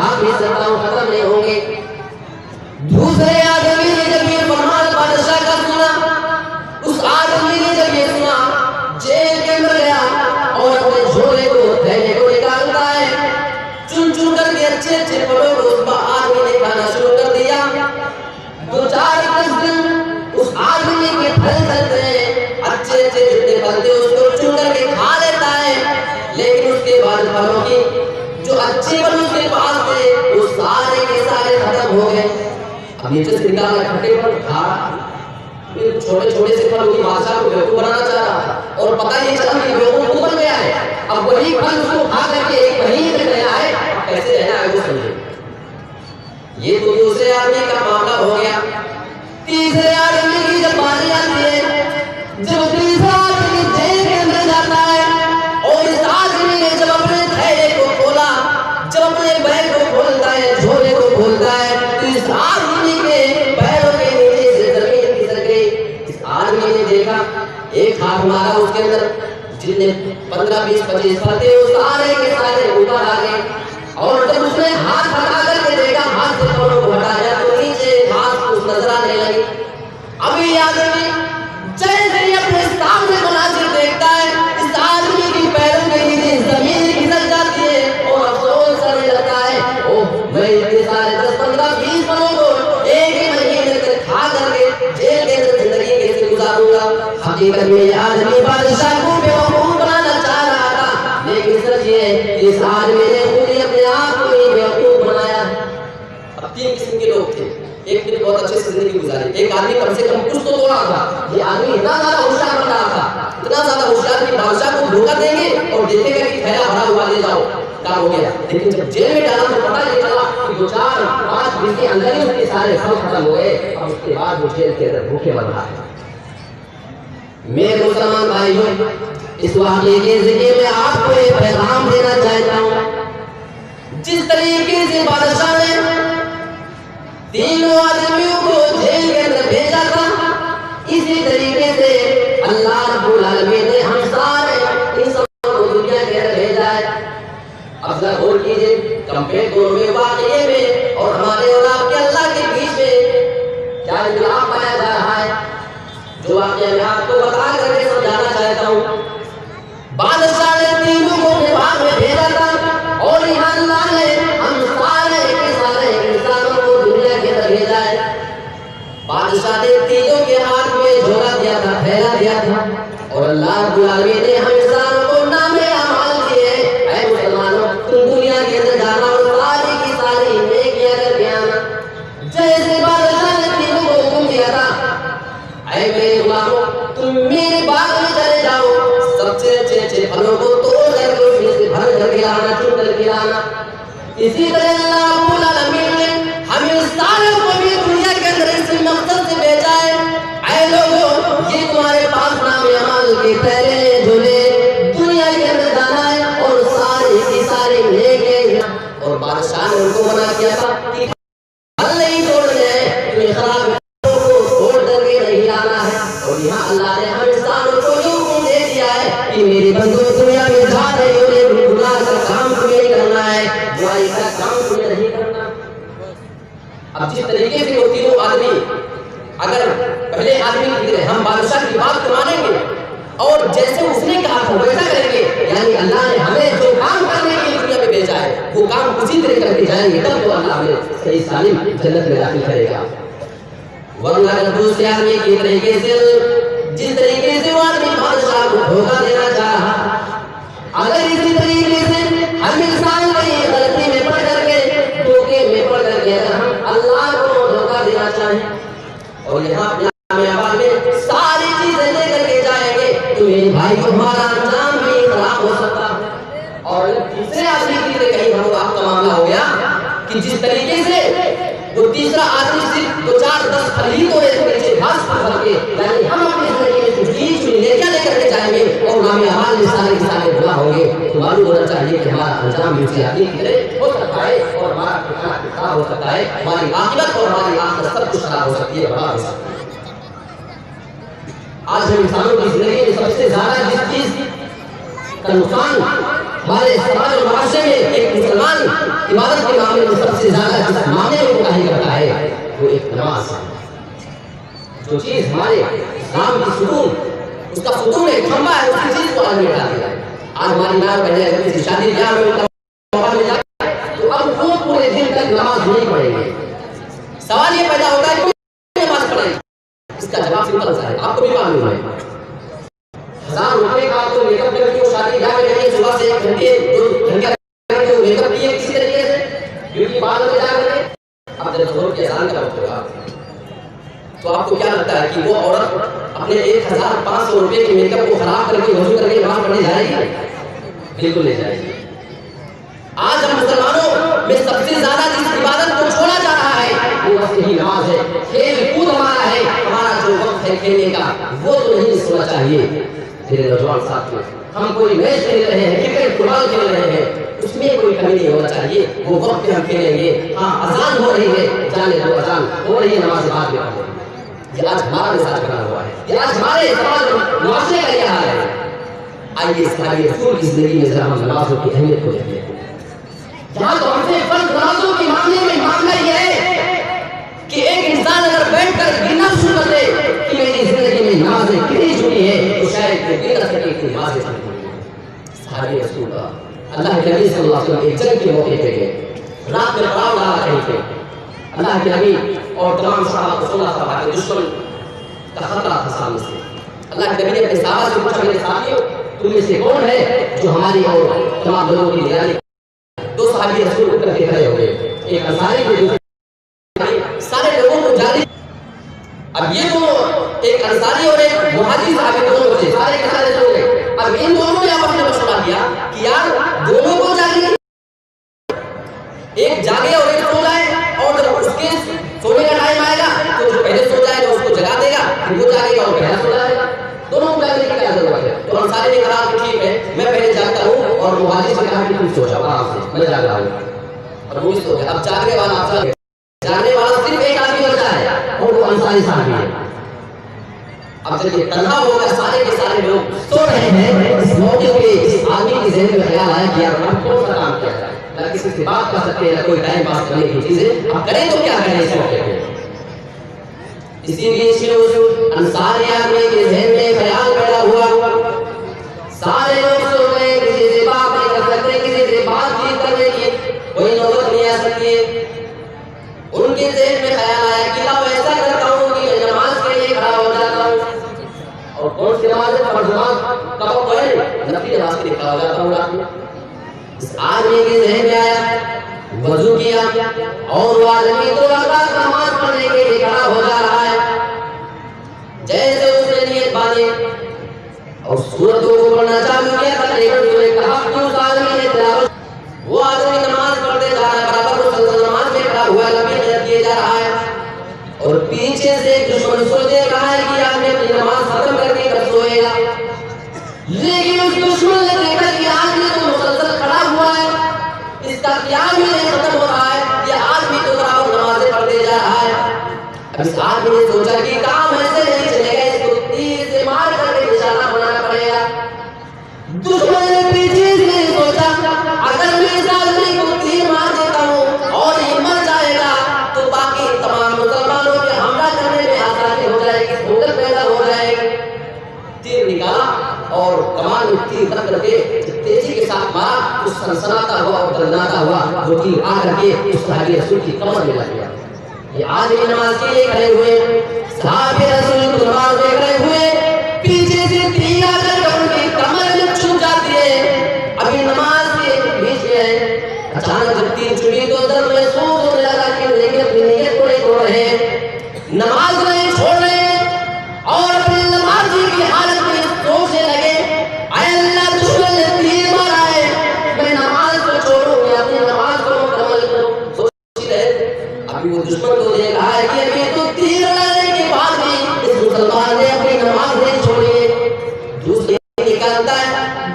आखिरी सत्ताओं खत्म नहीं होंगे। दूसरे आदमी ने जब ये फरमान बादशाह का सुना, उस आदमी ने जब ये सुना, जेल के अंदर गया और अपने झोले को थैले को निकालता है, चुन चुन करके अच्छे अच्छे फलों को उस आदमी ने खाना शुरू कर दिया। 2-4 दिन उस आदमी के फल चलते हैं, अच्छे अच्छे जितने फल थे उसको चुन करके खा लेता है, लेकिन उसके बाद फलों की जो अच्छे फल उसके पास थे वो सारे के सारे खत्म हो गए। अब ये जो निकाला खट्टे फल खा, फिर छोटे छोटे से फल की भाषा को बेवकूफ बनाना चाह रहा और पता नहीं चला कि बेवकूफ बन गया है। अब वही फल उसको खा करके एक महीने में गया है, कैसे रहना है वो समझे। ये तो दूसरे आदमी का मामला हो गया। तीसरे आदमी की जब बारी आती है, जब तीसरा आदमी जेल के अंदर जाता है और इस आदमी ने जब अपने थैले को खोला, जब अपने बैग को खोलता है, झोले को खोलता है, तो इस आदमी के पैरों के नीचे से जमीन खिसक गई। इस आदमी ने देखा, एक हाथ मारा उसके अंदर, जितने 15, 20, 25 फल थे वो सारे के सारे ऊपर आ गए। और जब उसने हाथ हटा करके देखा, हाथ से फलों को हटाया तो नीचे घास फूस नजर आने लगी। अभी आदमी जैसे ही अपने सामने मुनाजिर देखता है, इस आदमी की पैरों के नीचे जमीन खिसक जाती है और अफसोस करने लगता है, ओह मैं इतने सारे 10, 15, 20 फलों को एक ही महीने तक खा करके जेल के अंदर जिंदगी कैसे गुजारूंगा। हकीकत में यह आदमी बादशाह को बेवकूफ बनाना चाह रहा था, लेकिन सच ये इस आदमी ने खुद ही अपने आप को ही बेवकूफ बनाया। अब 3 किस्म के लोग थे। एक ने बहुत अच्छे से जिंदगी गुजारी, एक आदमी कम से कम कुछ तो तोड़ा था। ये आदमी इतना ज्यादा होशियार बन रहा था, इतना ज्यादा होशियार कि बादशाह को धोखा देंगे और देखेगा कि थैला भरा हुआ ले जाओ, काम हो गया। लेकिन जब जेल में डाला तो पता नहीं चला कि 2-4-5 दिन के अंदर ही उसके सारे फल खत्म हो गए और उसके बाद वो जेल के अंदर भूखे मर रहा है। मेरे मुसलमान भाइयों, इस वाक़े के ज़रिए मैं आपको एक पैगाम देना चाहता हूँ। जिस तरीके से बादशाह ने तीनों आदमियों को जेल के अंदर भेजा था, इसी तरीके से अल्लाह रब्बुल आलमीन ने हम सारे इंसानों को दुनिया के अंदर भेजा है। अब जरा गौर कीजिए, कंपेयर दोनों में वाक़े में और हमारे और आपके अल्लाह के बीच में क्या इख्तिलाफ पाया जा रहा है, जो वाक़या मैं आपको बता करके समझाना चाहता हूँ। बादशाह ने तीनों को अपने भाग में भेजा था और यहाँ अल्लाह ने हम सारे के सारे इंसानों को दुनिया के अंदर भेजा है। बादशाह ने तीनों के हाथ में झोला दिया था, थैला दिया था और अल्लाह रब्बुल आलमीन ने हम इंसानों को नामे अमाल दिए। ऐ मुसलमानों, तुम दुनिया के अंदर जाना और सारी की सारी नेकियां करके आना। जैसे बादशाह ने तीनों को हुक्म दिया था, ऐ मेरे गुलामों, तुम मेरे बाग में चले जाओ, सबसे अच्छे फलों को तोड़ करके उसमें से भर करके लाना, चुन करके लाना। इसी तरह अल्लाह रब्बुल आलमीन ने हम इंसानों को भी दुनिया के अंदर इस मकसद से भेजा है, ऐ लोगों, ये तुम्हारे पास नामे अमाल के थैले झोले दुनिया के अंदर जाना है और सारी की सारी नेकियां। और बादशाह ने उनको मना किया था कि फल नहीं तोड़ने हैं, तुम्हें खराब और यहाँ अल्लाह ने हम इंसानों को ये हुक्म दे दिया है कि मेरे बंदों, दुनिया में जा रहे हो, लेकिन गुनाह का काम तुम्हें नहीं करना है, बुराई का काम तुम्हें नहीं करना। अब जिस तरीके से वो तीनों आदमी, अगर पहले आदमी की तरह हम बादशाह की बात को मानेंगे और जैसे उसने कहा था वैसा करेंगे, यानी अल्लाह ने हमें जो काम करने के लिए दुनिया में भेजा है वो काम उसी तरह करके जाएंगे, तब तो अल्लाह हमें सही सालिम जन्नत में दाखिल करेगा। वरना दूसरे आदमी की तरीके से, जिस तरीके से वो आदमी बादशाह को धोखा देना चाहा, अगर इसी तरीके से हम इंसान कहीं गलती में पड़ करके, धोखे में पड़ करके अगर हम अल्लाह को धोखा देना चाहें और यहाँ में सारी चीजें लेकर के जाएंगे, तो मेरे भाई को हमारा अंजाम भी खराब हो सकता है। और तीसरे आदमी की तरह कहीं हम आपका मामला हो गया कि जिस तरीके से वो तीसरा आदमी सिर्फ 2-4-10 फल ही तोड़े नीचे घास फूस के, यानी हम अपनी जिंदगी में कुछ चीज लेकर लेकर के जाएंगे और नामे अमाल में सारे सारे गुनाह होंगे। तो मालूम होना चाहिए कि हमारा अंजाम भी उसी आदमी की तरह हो सकता है और हमारा कितना खराब हो सकता है, हमारी आखिरत और हमारी आखिरत सब कुछ खराब हो सकती है, बर्बाद हो सकती है। आज हम इंसानों की जिंदगी में सबसे ज्यादा जिस चीज का नुकसान हमारे समाज और माशरे में एक मुसलमान इबादत के मामले में नमाज है। जो चीज हमारे इस्लाम की सुकून, उसका सुकून है, खंबा है, उसी चीज को आदमी हटा दिया। आज हमारी माँ बहनें अगर किसी शादी ब्याह में उनका मौका मिला तो अब वो पूरे दिन तक नमाज नहीं पढ़ेंगे। सवाल ये पैदा होता है क्यों नमाज पढ़ेंगे? इसका जवाब सिंपल सा है, आपको भी मालूम है। 1000 रुपए का तो मेकअप करके वो शादी ब्याह में जाएंगे, सुबह से 1 घंटे 2 घंटे मेकअप किए किसी तरीके से, ब्यूटी पार्लर में जाकर अब जब ज़ोर की अज़ान का वक्त होगा तो आपको क्या लगता है कि वो औरत अपने 1500 रुपए के मेकअप को खराब करके वजू करके नमाज पढ़ने जाएगी? बिल्कुल नहीं जाएगी। आज हम मुसलमानों में सबसे ज्यादा जिस इबादत को छोड़ा जा रहा है वो बस यही नमाज है। खेल कूद हमारा है, हमारा जो वक्त है खेलने का वो तो नहीं सोना चाहिए। मेरे नौजवान साथियों, हम कोई मैच खेल रहे हैं, क्रिकेट फुटबॉल खेल रहे हैं, उसमें कोई कमी नहीं होना चाहिए। वो वक्त पे हम खेलेंगे। हाँ, अजान हो रही है, जाने दो, अजान हो रही है, नमाज बाद में पढ़ेंगे। ये आज हमारा मिजाज बना हुआ है, ये आज हमारे समाज मुआशरे का यह हाल है। आइए सहाबी रसूल की जिंदगी में जरा हम नमाजों की अहमियत को देखें। यहाँ तो हमसे फर्ज नमाजों के मामले में मामला ये है कि एक इंसान अगर बैठकर गिनना शुरू कर दे कि मेरी जिंदगी में नमाजें कितनी छूटी है तो शायद वो गिन न सके कि नमाजें छूटी हैं। सहाबी रसूल अल्लाह के नबी सल्लल्लाहु अलैहि वसल्लम एक जंग के मौके पे गए, रात में पड़ाव डाला कहीं पे। अल्लाह के नबी और तमाम सहाबा को सुना था कि दुश्मन का खतरा था सामने से। अल्लाह के नबी ने अपने सहाबा से पूछा, मेरे साथियों तुम में से कौन है जो हमारी और तमाम लोगों की निगरानी? 2 सहाबी रसूल उठ करके खड़े हो गए, एक अंसारी थे, दूसरे सारे लोगों को जारी। अब ये तो एक अंसारी और एक मुहाजिर सहाबी दोनों बचे, सारे के सारे सो गए। अब इन दोनों ने आपस में मशवरा किया कि यार दोनों को जागने, एक जागे और एक सो जाए, और जब उसके सोने का टाइम आएगा तो जो पहले सो जाएगा उसको जगा देगा, फिर वो जागेगा और पहला सो जाएगा। दोनों को जागने की क्या जरूरत है? तो अंसारी ने कहा कि ठीक है, मैं पहले जागता हूँ, और मुहाजिर से कहा कि तुम सो जाओ आराम से, मैं जाग रहा हूँ। और वो सो गया। अब जागने वाला अफसर, जागने वाला सिर्फ एक आदमी बचा है और वो अंसारी साहब है। अब जब ये तन्हा होगा, सारे के सारे लोग सो रहे हैं, इस मौके पे इस आदमी के ज़हन में ख्याल आया कि यार हम कौन सा काम किया जाए, ना किसी से बात कर सकते हैं, ना कोई टाइम पास करने की चीजें, अब करें तो क्या करें इस मौके पे। इसीलिए अंसारी आदमी के ज़हन में ख्याल पैदा हुआ, सारे लोग सो गए, किसी से बात नहीं कर सकते, किसी से बातचीत करने की कोई नौबत नहीं आ सकती। उनके ज़हन में ख्याल आया कि अब ऐसा करता हूँ कि मैं नमाज के लिए खड़ा हो जाता हूँ। और कौन सी नमाज है? फर्ज नमाज कब पढ़े? नफली नमाज के लिए खड़ा हो जाता हूँ रात में। इस आदमी के ज़हन में आया, वजू किया, और वो आदमी तो रकात नमाज पढ़ने के लिए खड़ा हो जा रहा है। जैसे उसने नियत बांधी और सूरतों को पढ़ना चालू किया, उसने कहा कि उस आदमी ने तिलावत, वो आदमी नमाज पढ़ते जा रहा है, बराबर मुसल्सल नमाज में खड़ा हुआ, लंबी नियत किए जा रहा है, और पीछे से एक दुश्मन उसको देख रहा है कि आदमी अपनी नमाज खत्म करके कब सोएगा। लेकिन उस दुश्मन ने देखा कि आदमी तो मुसल्सल खड़ा हुआ है, इसका ख्याल भी नहीं खत्म हो रहा है, ये आदमी तो बराबर नमाजें पढ़ते जा रहा है। अब इस आदमी ने सोचा कि काम ऐसे नहीं चलेगा, इसको तीर से मार करके निशाना बनाना पड़ेगा। दुश्मन ने पीछे से सोचा, अगर मैं इस आदमी को तीर मार देता हूँ और ये मर जाएगा तो बाकी तमाम मुसलमानों के हमला करने में आसानी हो जाएगी, भूख पैदा हो जाएगी। तीर निकाला और कमान में तीर रख करके तेजी के साथ मारा, उस सनसनाता हुआ और दर्दनाता हुआ जो तीर आ करके उस सहाबी रसूल की कमर में लग गया। ये आदमी नमाज के लिए खड़े हुए, सहाबी रसूल को नमाज देख रहे हुए, पीछे से तीर आकर उनकी कमर में छू जाती है। अभी नमाज के बीच में अचानक जब तीर छुई तो दर्द महसूस होने लगा कि लेकिन अपनी नीयत को नहीं तोड़ रहे, नमाज नहीं छोड़ रहे, और अपनी नमाज की हालत में सोचने लगे, अल्लाह दुश्मन ने तीर मारा है, मैं नमाज को छोड़ूं या अपनी नमाज को मुकम्मल करूं। सोच रहे, अभी वो दुश्मन तो देख रहा है कि अभी तो तीर लगने के बाद भी इस मुसलमान ने अपनी नमाज नहीं छोड़ी। दूसरे निकालता है,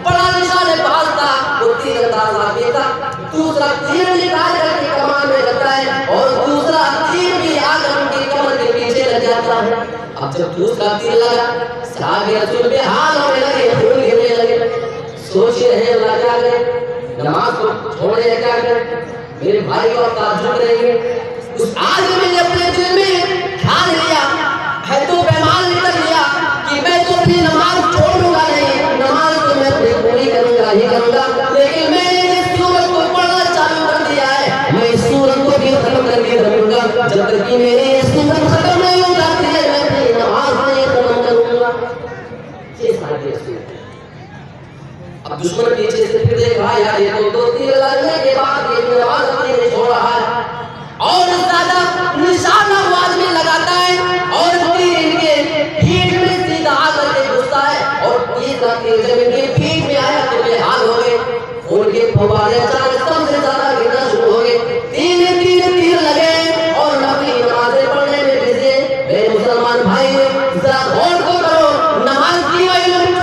बड़ा निशाने पास था, वो तीर अंदाज आती था, दूसरा तीर निकाल करके कमान में लगता है, और दूसरा तीर भी आकर उनकी कमर के पीछे लग जाता है। अब जब दूसरा तीर लगा, सहाबी रसूल पे हाल होने लगे, खून गिरने लगे, सोच रहे हैं अल्लाह क्या करे, नमाज को छोड़े क्या करें, मेरे भाई और ताज्जुब करेंगे। उस आदमी ने अपने दिल में जब तक कि मेरी सुन्नत खत्म नहीं हो जाती है मैं अपनी नमाज नहीं खत्म करूंगा। ये सारी रसूल। अब दुश्मन पीछे से फिर देख रहा यार ये तो 2 तीर लगने के बाद ये नमाज अपनी नहीं छोड़ रहा है और ज्यादा निशाना आवाज में लगाता है और तीर इनके पीठ में सीधा आकर के घुसता है और तीर जब इनके पीठ में आया तो बेहाल हो गए। खून के फव्वारे अचानक सबसे ज्यादा गिरना शुरू हो गए। तीर लगे और नफली नमाजें पढ़ने में बिजी। मेरे मुसलमान भाई जरा गौर तो करो नमाज की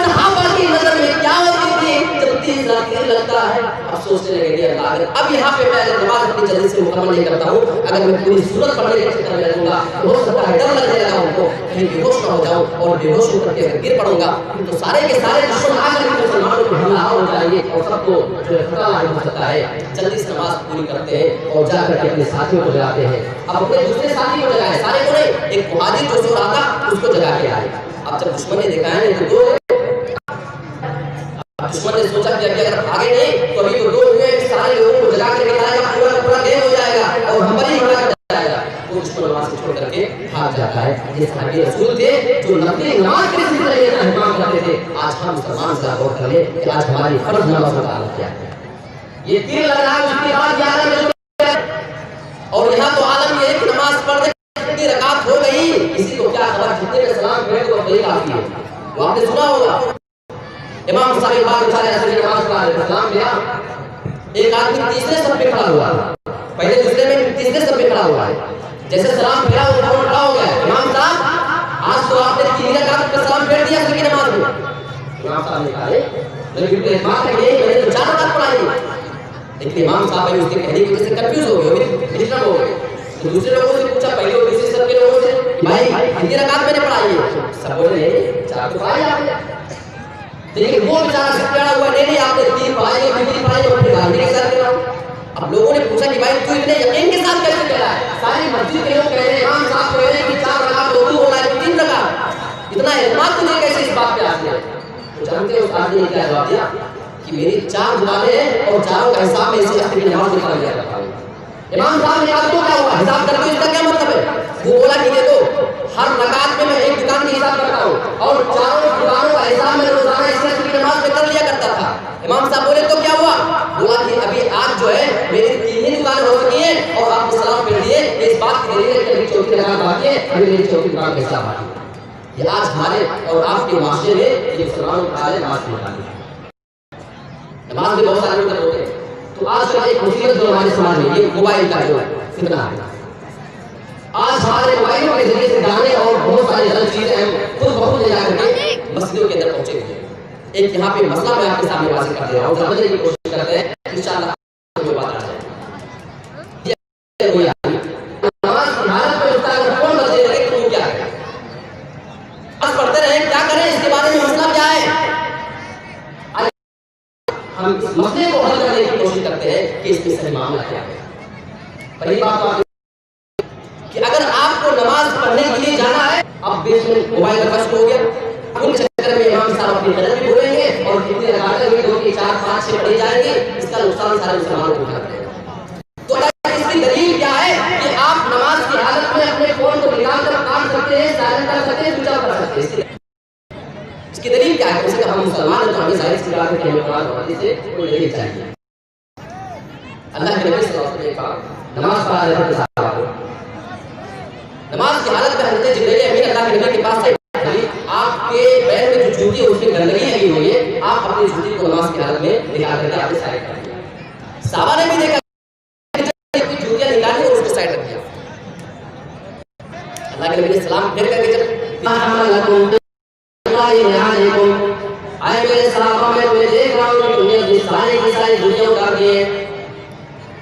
सहाबा की नजर में क्या होती थी जब तीर लगता है। अब सोचने लगे अल्लाह अब यहाँ पे मैं नमाज अपनी जल्दी से मुकम्मल नहीं करता हूँ, अगर मैं पूरी सूरत पढ़ने के चक्कर में रहूंगा तो हो सकता है डर लगने लगा उनको कहीं बेहोश ना हो जाऊं और बेहोश होकर के गिर पड़ूंगा तो सारे के सारे दुश्मन आकर के मुसलमानों को हमला हो जाएंगे और सबको जो है खतरा लायक हो सकता है। जल्दी से नमाज पूरी करते हैं और जाकर के अपने साथियों को जगाते हैं। अब अपने दूसरे साथी को जगाए, सारे को नहीं, एक मुहाजिर जो सो रहा था उसको जगा के आए। अब जब दुश्मन ने देखा है तो दुश्मन ने सोचा कि अगर आगे नहीं तो अभी तो 2 हुए सारे लोगों को जगा के दिखाएगा पूरा देर हो जाएगा और हमारी हिम्मत कर जाएगा। वो दुश्मन नमाज छोड़ करके भाग जाता है। ये साहबी रसूल थे जो नफली नमाज के सिलसिले में एहतमाम करते थे। आज हम मुसलमान का गौर कर ले कि आज हमारी फर्ज नमाज़ों का हालत क्या है। ये तीर लग रहा है उसके बाद 11 बजे और यहाँ तो आलम ये कि नमाज पढ़ने की रकात हो गई, किसी को क्या खबर जितने में सलाम फेरे तो वही काफी है। वो आपने सुना होगा इमाम साहब बात बेचारे ऐसे नमाज पढ़ा रहे सलाम लिया, एक आदमी तीसरे सब पे खड़ा हुआ, पहले दूसरे में तीसरे सब पे खड़ा हुआ है। जैसे सलाम फेरा वो फौरन खड़ा हो गया। इमाम साहब आज तो आपने 3 रकात पे सलाम फेर दिया सभी नमाज में। इमाम साहब ने कहा लेकिन तो बात है ये मैंने तो 4 रकात पढ़ाई। लेकिन इमाम साहब ने उसके कहने की वजह से कंफ्यूज हो गए, डिस्टर्ब हो गए। तो दूसरे लोगों से पूछा पहले और दूसरे सब के लोगों से भाई 3 रकात मैंने पढ़ाई है। सब बोले 4 तो पढ़ाई आपने। लेकिन वो बेचारा सिकड़ा हुआ नहीं आपने 3 पढ़ाई और 3 पढ़ाई और फिर गाली के साथ कह रहा हूं। अब लोगों ने पूछा कि भाई तू इतने यकीन के साथ कैसे कह रहा है? सारी मस्जिद के लोग कह रहे हैं, इमाम साहब कह रहे हैं कि 4 रकात तो हो रहा है 3 रकात, इतना एतमाद तुझे कैसे इस बात पे आ गया? तो जानते हो उस आदमी ने क्या जवाब दिया कि मेरी 4 दुकानें हैं और चारों का हिसाब में इसी अपनी नमाज निकाल लिया करता हूं। इमाम साहब ने कहा तो क्या हुआ हिसाब करते हो, इसका क्या मतलब है? वो बोला कि देखो हर रकात में मैं 1 दुकान की हिसाब करता हूं और चारों दुकानों का हिसाब में रोजाना इससे की नमाज में कर लिया करता था। इमाम साहब बोले तो क्या हुआ? बोला कि अभी आज जो है मेरी 3 ही दुकान हो चुकी है और आपने सलाम फेर दिए, इस बात की दलील है कि अभी 4थी रकात बाकी है, अभी मेरी 4थी दुकान का हिसाब बाकी है। ये आज हमारे और आपके माशरे में ये मुसलमानों का हाल है। नमाज में बहुत सारे लोग होते हैं तो आज का एक मुसीबत जो हमारे समाज में ये मोबाइल का जो फितना है। आज हमारे मोबाइलों के जरिए से गाने और बहुत सारी गलत चीजें हम खुद बहुत ले जाकर के मस्जिदों के अंदर पहुंचे हुए हैं। एक यहाँ पे मसला मैं आपके सामने वाज़ेह कर दे रहा हूँ, समझने की कोशिश करते हैं इंशाअल्लाह जो बात आ जाए। नमाज की हालत में उसका अगर फोन बजने लगे तो क्या करें? बस पढ़ते रहें, क्या करें? इसके बारे में मसला क्या है? हम इस मसले को हल करने की कोशिश करते हैं कि इसमें सही मामला क्या है। पहली बात कि अगर आपको नमाज पढ़ने के लिए जाना है, अब बीच में मोबाइल का खर्च हो गया, उन चक्कर में इमाम साहब अपनी गलत भी बोलेंगे और कितने रकातें हुई 2 की 4 5 6 पढ़ी जाएंगी, इसका नुकसान सारे मुसलमानों को उठाना पड़ेगा। तो इसकी दलील क्या है कि आप नमाज की हालत में अपने फोन को निकाल कर काट सकते हैं, साइलेंट कर सकते हैं, स्विच ऑफ कर सकते हैं। इसकी दलील क्या है? उससे हम मुसलमान हैं तो हमें जाहिर सी बात है कि हमें कुरान और हदीस से कोई दलील चाहिए। अल्लाह के नबी सल्लल्लाहु अलैहि वसल्लम ने कहा नमाज पढ़ा रहे थे सहाबा को, नमाज की हालत में हज़रत जिब्रील अमीन अल्लाह के नबी के पास आए, आपके पैर में जो जूती है उसमें गंदगी लगी हुई है, आप अपनी जूती को नमाज की हालत में निकाल करके आपने साइड कर दिया। सहाबा ने भी देखा कि जूतियां निकाली और उसको साइड रख दिया। अल्लाह के नबी ने सलाम फेर करके जब आए मेरे सहाबा में तुम्हें देख रहा हूँ कि तुमने अपनी सारी की सारी जूतियां उतार दी है,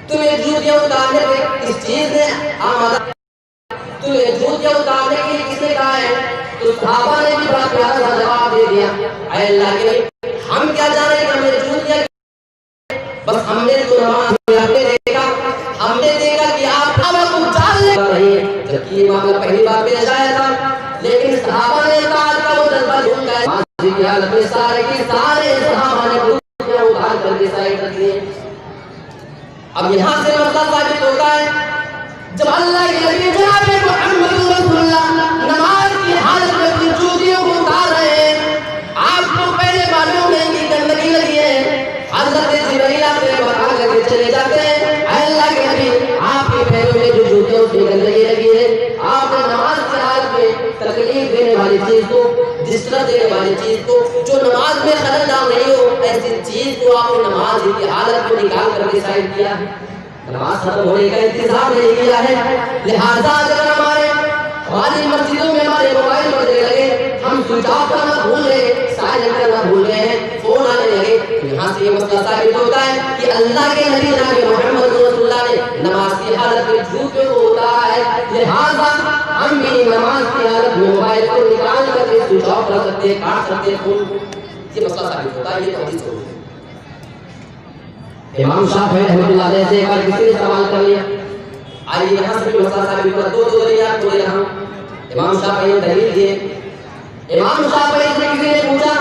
तुम्हें जूतियां उतारने पे किस चीज ने आमादा, तुम्हें जूतियां उतारने के लिए किसने कहा है? तो सहाबा ने भी बड़ा प्यारा सा जवाब दे दिया, ऐ अल्लाह के नबी हम क्या जाने कि हमें जूतियां, बस हमने तो नमाज में देखा, हमने देखा कि आप अब कुछ जान ले रही है, जबकि ये मामला पहली बार पेश आया था। लेकिन सहाबा ने कहा का वो जज्बा झूठ गया, नमाज की हालत में सारे के सारे सहाबा ने जूतियां उतार करके साइड रख दी। अब यहाँ से मसला साबित होता है जब अल्लाह के नबी जनाब मोहम्मद रसूलुल्लाह नमाज की हालत में अपनी जूतियों को उतार रहे हैं, आपको पहले मालूम नहीं कि गंदगी लगी है, हज़रत जिब्रील आते हैं बता करके चले जाते हैं, अल्लाह के नबी आपके पैरों में जो जूते उसमें गंदगी लगी है, आपने नमाज की हालत में तकलीफ देने वाली चीज को, डिस्टर्ब देने वाली चीज को, जो नमाज में खलल डाल रही हो, ऐसी चीज को आपने नमाज की हालत में निकाल करके साइड किया, नमाज खत्म होने का इंतजार नहीं किया है। लिहाजा अगर हमारी मस्जिदों में हमारे मोबाइल बजने लगे, हम स्विच ऑफ करना भूल गए, साइलेंट करना भूल गए हैं, फोन आने लगे, तो यहाँ से ये मसला साबित होता है कि अल्लाह के नबी जनाब मोहम्मद रसूलुल्लाह ने नमाज की हालत में झूठे को उतारा है। लिहाजा हम भी नमाज की हालत में मोबाइल को निकाल करके स्विच ऑफ कर सकते हैं, काट सकते हैं फोन को, ये मसला साबित होता है। ये तो हदीस है। इमाम शाफी रहमतुल्लाह अलैह से एक बार किसी ने सवाल कर लिया, आइए यहाँ से भी मसला साबित कर दो दलिल आपको दे रहा हूँ। इमाम शाफी ने दलील दिए। इमाम शाफी से किसी ने पूछा,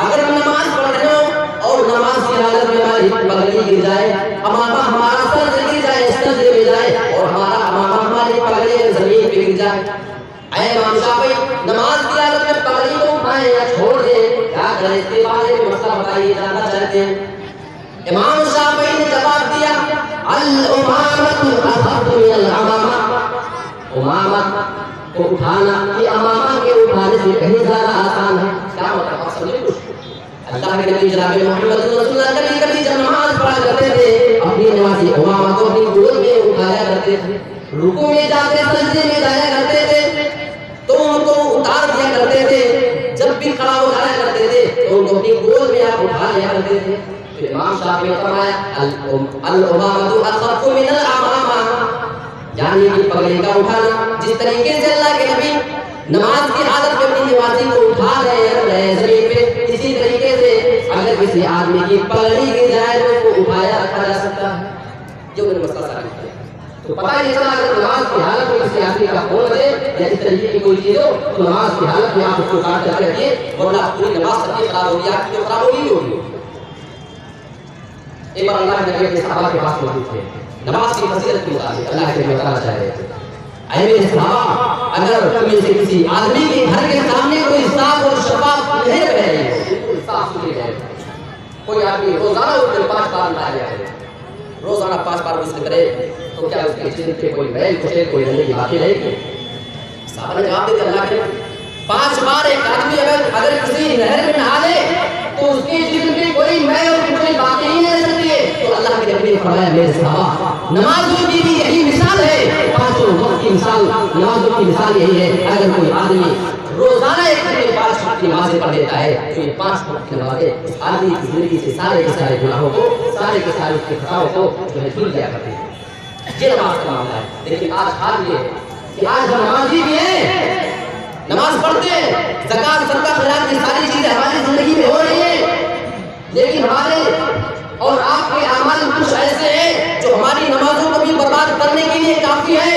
अगर हम नमाज पढ़ रहे हो और नमाज की हालत में हमारी पगड़ी गिर जाए, हमारा सर गिर जाए, सर गिर जाए और हमारी पगड़ी जमीन पे गिर जाए, ऐ इमाम शाफी नमाज की हालत में पगड़ी को उठाएं या छोड़ दें, क्या करें? इसके बारे में मसला बताइए, जानना चाहते हैं। इमाम शाफी ने जवाब दिया, अल उमामतु अखफ़ु मिनल अमामा, उमामत को उठाना ये अमामा के उठाने से कहीं ज्यादा आसान है। क्या मतलब आप समझे कुछ? अल्लाह के नबी जनाब मोहम्मद रसूलुल्लाह कभी जब नमाज पढ़ा करते थे, अपनी नमाजी उमामा को अपनी गोद में उठाया करते थे, रुकू में जाते, सजदे में जाया करते थे तो उनको उतार दिया करते थे, जब भी खड़ा हो जाया करते थे तो उनको अपनी गोद में आप उठा लिया करते थे। इमाम शाफी ने फरमाया अल उमामतु अखफ़ु मिनल अमामा, यानी कि पगड़ी का उठाना, जिस तरीके से अल्लाह के नबी नमाज की हालत में अपनी नमाजी को उठा रहे हैं जमीन पे, इसी तरीके से अगर किसी आदमी की पगड़ी गिर जाए तो उसको उठाया रखा जा सकता है। जो मैंने मसला साबित किया तो पता ही चला, अगर नमाज की हालत में किसी आदमी का फोन बजे या इस तरीके की कोई चीज हो तो नमाज की हालत में आप उसको काट करके रखिए, वरना पूरी नमाज सबकी खराब होगी, आपकी तो खराब होगी। एक बार अल्लाह के नबी अपने सहाबा के पास मौजूद थे, नमाज की फजीलत के मुताबिक अल्लाह के नबी बताना चाह रहे थे, ऐ मेरे सहाबा, अगर तुम में से किसी आदमी के घर के सामने कोई साफ और शफाफ नहर बह रही हो, बिल्कुल साफ सुथरी नहर, कोई आदमी रोजाना उसमें 5 बार नहाया करे, रोजाना 5 बार गुस्ल करे, तो क्या उसके जिस्म पे कोई मैल कुचैल कोई गंदगी बाकी रहेगी? सहाबा ने जवाब दिया, अल्लाह के 5 बार एक आदमी अगर किसी नहर में नहा ले तो उसके जिस्म पे कोई मैल और कुचैल बाकी नहीं रह सकती है। तो अल्लाह के नबी ने फरमाया, मेरे सहाबा, नमाज़ों की भी यही मिसाल है, 5 वक्त की मिसाल, नमाज़ों की मिसाल यही है। अगर कोई आदमी रोजाना एक दिन 5 वक्त की नमाज़ें पढ़ लेता है तो ये 5 वक्त की नमाज़ें उस आदमी की जिंदगी से सारे के सारे गुनाहों को, सारे के सारे उसके खताओं को जो है धुल दिया करते हैं। ये नमाज का मामला है। लेकिन आज हाल ये है कि आज हम नमाजी भी हैं, नमाज पढ़ते हैं, ज़कात सदका खैरात की सारी चीजें हमारी जिंदगी में हो रही है, लेकिन हमारे और आपके अमाल कुछ ऐसे हैं जो हमारी नमाजों को भी बर्बाद करने के लिए काफी है,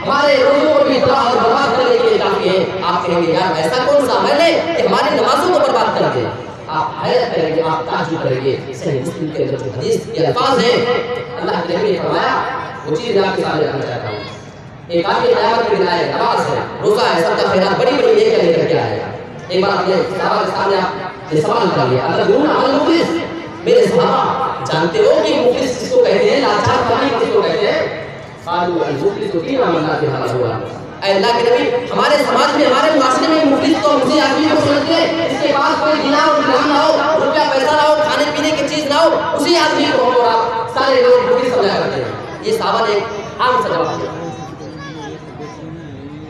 हमारे रोजों को भी तबाह और बर्बाद करने के लिए काफी है। आप कहेंगे, यार ऐसा कौन सा अमल है कि हमारी नमाजों को बर्बाद कर दे? आप हैरत करेंगे, आप ताज्जुब करेंगे। सही मुस्लिम के अंदर जो हदीस के अल्फाज हैं, अल्लाह के नबी ने फरमाया, वो चीज मैं आपके सामने रखना चाहता हूँ। एक आदमी क़यामत के दिन आएगा, नमाज है, रोजा है, सदका खैरात बड़ी बड़ी नेकियां लेकर के आएगा। एक बार अपने सहाबा के सामने आपने सवाल कर लिया, अगर गुण अमल मुखलिस, मेरे सहाबा जानते हो कि मुखलिस किसको कहते हैं, लाचार फकीर किसको कहते हैं? कालू अल मुखलिस तो तीन अमल के हाल हुआ। अल्लाह के नबी, हमारे समाज में, हमारे माशरे में मुखलिस तो उसी आदमी को समझते हैं जिसके पास कोई दिनार और दिरहम ना हो, रुपया पैसा ना हो, खाने पीने की चीज ना हो, उसी आदमी को हम और आप सारे लोग मुखलिस समझा करते हैं। ये सहाबा ने आम सा जवाब दिया।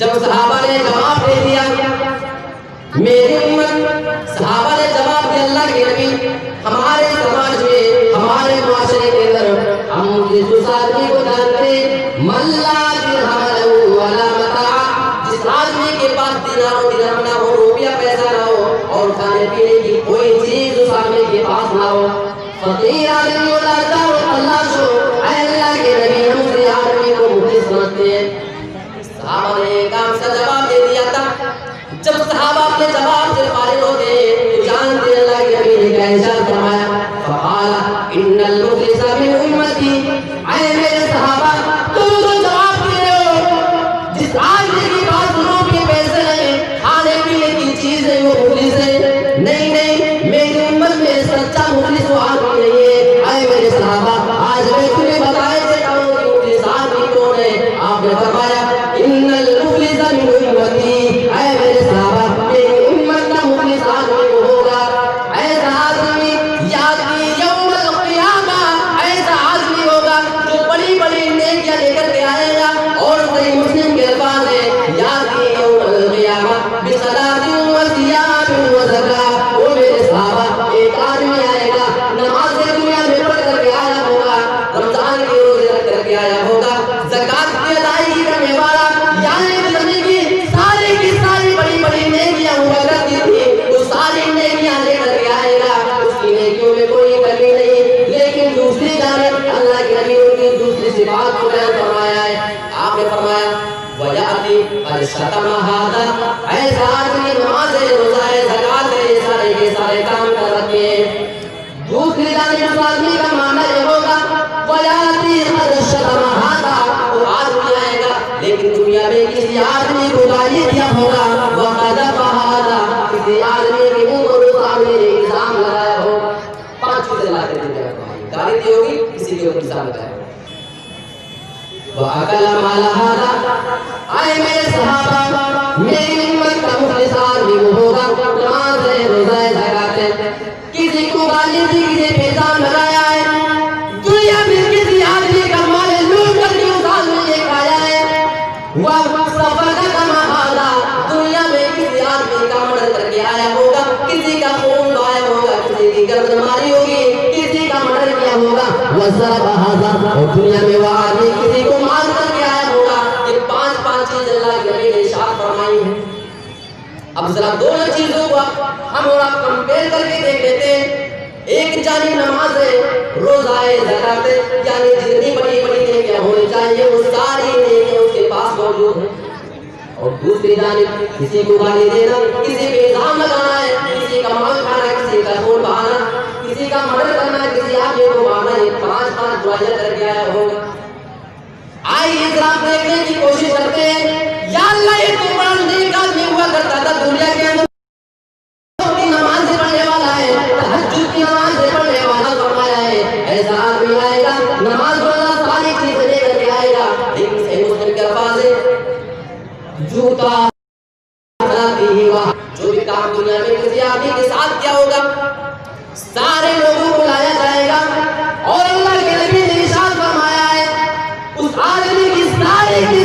जब सहाबा ने जवाब दे दिया, मेरी उम्मत, सहाबा ने जवाब दिया, अल्लाह के नबी, हमारे समाज में, हमारे माशरे के अंदर हम जिस आदमी को जानते, मल्ला दिरहम लहू वला मता, जिस आदमी के पास दिनार और दिरहम ना हो, रुपया पैसा ना हो और खाने पीने की कोई चीज उस आदमी के पास ना हो, फकीर आदमी होता है, अल्लाह को, अल्लाह के नबी हम उस आदमी को मुखलिस समझते हैं। सहाबा ने काम सा जवाब दे दिया था। जब सहाबा अपने जवाब से फारिग होते तो जानते अल्लाह आदमी के मुंह पर सामने इल्जाम लगाया हो, 5 चीजें ला कर दुनिया में भाई गाली दी होगी, किसी के ऊपर इल्जाम लगाया होगा। वअकल माल हादा, आए मेरे सहाबा, मेरी उम्मत का मुखलिसान भी वो होगा नमाज है, रोजा है, ज़कात है। किसी को गाली दी, किसी पे इल्जाम लगाया है, दुनिया में किसी आदमी का माल लूट करके उस आदमी ने खाया है, वह सफका कमा हादा, दुनिया में किसी आदमी का मर्डर करके आया होगा, किसी का खून बहाया होगा, किसी की गर्दन मारी होगी, किसी का मर्डर किया होगा, वज़रबा हादा, और दुनिया में वह आदमी किसी को मार करके आया होगा। ये 5 चीजें अल्लाह के नबी ने इरशाद फरमाई है। अब जरा दोनों चीजों को हम और आप कंपेयर करके देख लेते हैं। एक जानिब नमाज है, रोजा है, ज़कात है, यानी जितनी बड़ी-बड़ी नेकियां होनी चाहिए वो सारी नेकियां उसके पास मौजूद है। और दूसरी जानिब किसी को गाली देना, किसी पे इल्जाम लगाना है, किसी का माल खाना, किसी का खून बहाना, किसी का मर्डर करना, किसी आदमी को मारना, ये 5 बुराइयां करके आया होगा। आइए जरा देखने की कोशिश करते हैं। या अल्लाह ये तो बड़ा नेक आदमी हुआ करता था दुनिया के अंदर, नमाज पढ़ने वाला है, तहज्जुद की नमाज पढ़ने वाला फरमाया है, ऐसा आदमी आएगा नमाज रोजा सारी चीजें लेकर के आएगा, लेकिन सही मुस्लिम के अल्फाज है जूता जो भी काम दुनिया में किसी आदमी के साथ किया होगा सारे लोगों को लाया जाएगा और अल्लाह के नबी ने इरशाद फरमाया है उस आदमी की